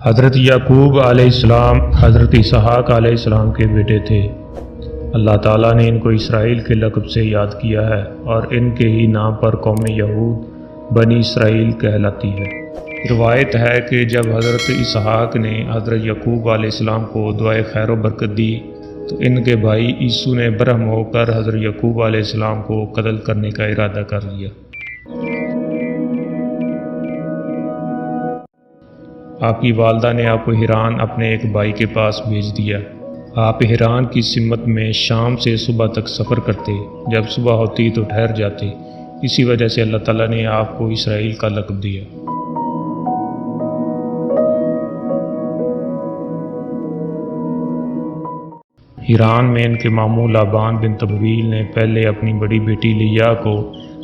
حضرت یعقوب علیہ السلام حضرت اسحاق علیہ السلام کے بیٹے تھے۔ اللہ تعالیٰ نے ان کو اسرائیل کے لقب سے یاد کیا ہے اور ان کے ہی نام پر قوم یہود بنی اسرائیل کہلاتی ہے۔ روایت ہے کہ جب حضرت اسحاق نے حضرت یعقوب علیہ السلام کو دعائے خیر و برکت دی تو ان کے بھائی عیسو نے برہم ہو کر حضرت یعقوب علیہ السلام کو قتل کرنے کا ارادہ کر لیا۔ آپ کی والدہ نے آپ کو حران اپنے ایک بھائی کے پاس بھیج دیا۔ آپ حران کی سمت میں شام سے صبح تک سفر کرتے، جب صبح ہوتی تو ٹھہر جاتے۔ اسی وجہ سے اللہ تعالیٰ نے آپ کو اسرائیل کا لقب دیا۔ حران میں ان کے ماموں لابان بن طویل نے پہلے اپنی بڑی بیٹی لیا کو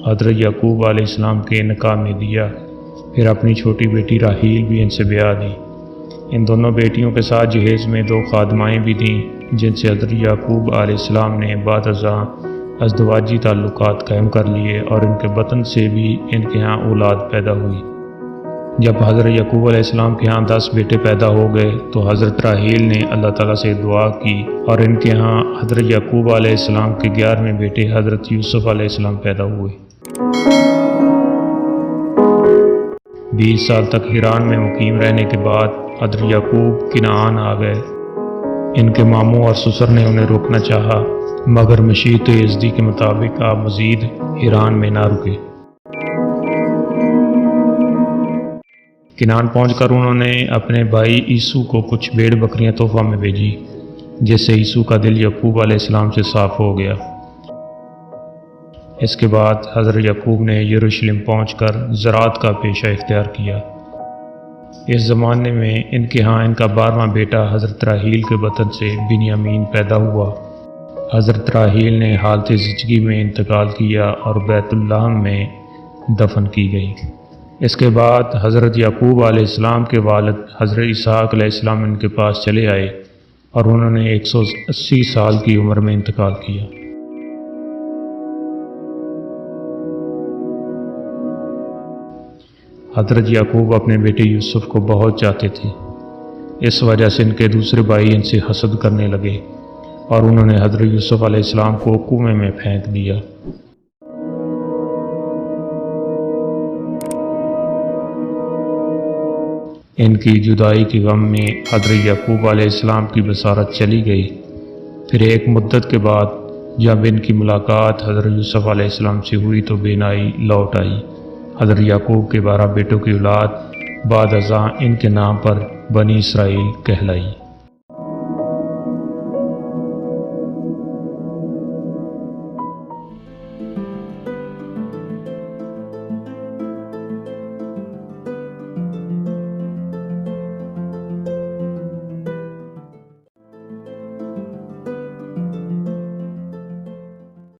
حضرت یعقوب علیہ السلام کے نکاح میں دیا، پھر اپنی چھوٹی بیٹی راحیل بھی ان سے بیاہ دی۔ ان دونوں بیٹیوں کے ساتھ جہیز میں 2 خادمائیں بھی دیں، جن سے حضرت یعقوب علیہ السلام نے بعد ازاں ازدواجی تعلقات قائم کر لیے اور ان کے بطن سے بھی ان کے ہاں اولاد پیدا ہوئی۔ جب حضرت یعقوب علیہ السلام کے ہاں 10 بیٹے پیدا ہو گئے تو حضرت راحیل نے اللہ تعالیٰ سے دعا کی اور ان کے ہاں حضرت یعقوب علیہ السلام کے 11ویں بیٹے حضرت یوسف علیہ السلام پیدا ہوئے۔ 20 سال تک حران میں مقیم رہنے کے بعد حضرت یعقوب کنعان آ گئے۔ ان کے ماموں اور سسر نے انہیں روکنا چاہا، مگر مشیت یزدی کے مطابق آپ مزید حران میں نہ رکے۔ کنعان پہنچ کر انہوں نے اپنے بھائی عیسو کو کچھ بھیڑ بکریاں تحفہ میں بھیجی، جس سے عیسو کا دل یعقوب علیہ السلام سے صاف ہو گیا۔ اس کے بعد حضرت یعقوب نے یروشلم پہنچ کر زراعت کا پیشہ اختیار کیا۔ اس زمانے میں ان کے ہاں ان کا 12واں بیٹا حضرت راحیل کے بطن سے بنیامین پیدا ہوا۔ حضرت راحیل نے حالت زچگی میں انتقال کیا اور بیت اللہ میں دفن کی گئی۔ اس کے بعد حضرت یعقوب علیہ السلام کے والد حضرت اسحاق علیہ السلام ان کے پاس چلے آئے اور انہوں نے 180 سال کی عمر میں انتقال کیا۔ حضرت یعقوب اپنے بیٹے یوسف کو بہت چاہتے تھے، اس وجہ سے ان کے دوسرے بھائی ان سے حسد کرنے لگے اور انہوں نے حضرت یوسف علیہ السلام کو کنویں میں پھینک دیا۔ ان کی جدائی کے غم میں حضرت یعقوب علیہ السلام کی بصارت چلی گئی۔ پھر ایک مدت کے بعد جب ان کی ملاقات حضرت یوسف علیہ السلام سے ہوئی تو بینائی لوٹ آئی۔ حضرت یعقوب کے 12 بیٹوں کی اولاد بعد ازاں ان کے نام پر بنی اسرائیل کہلائی۔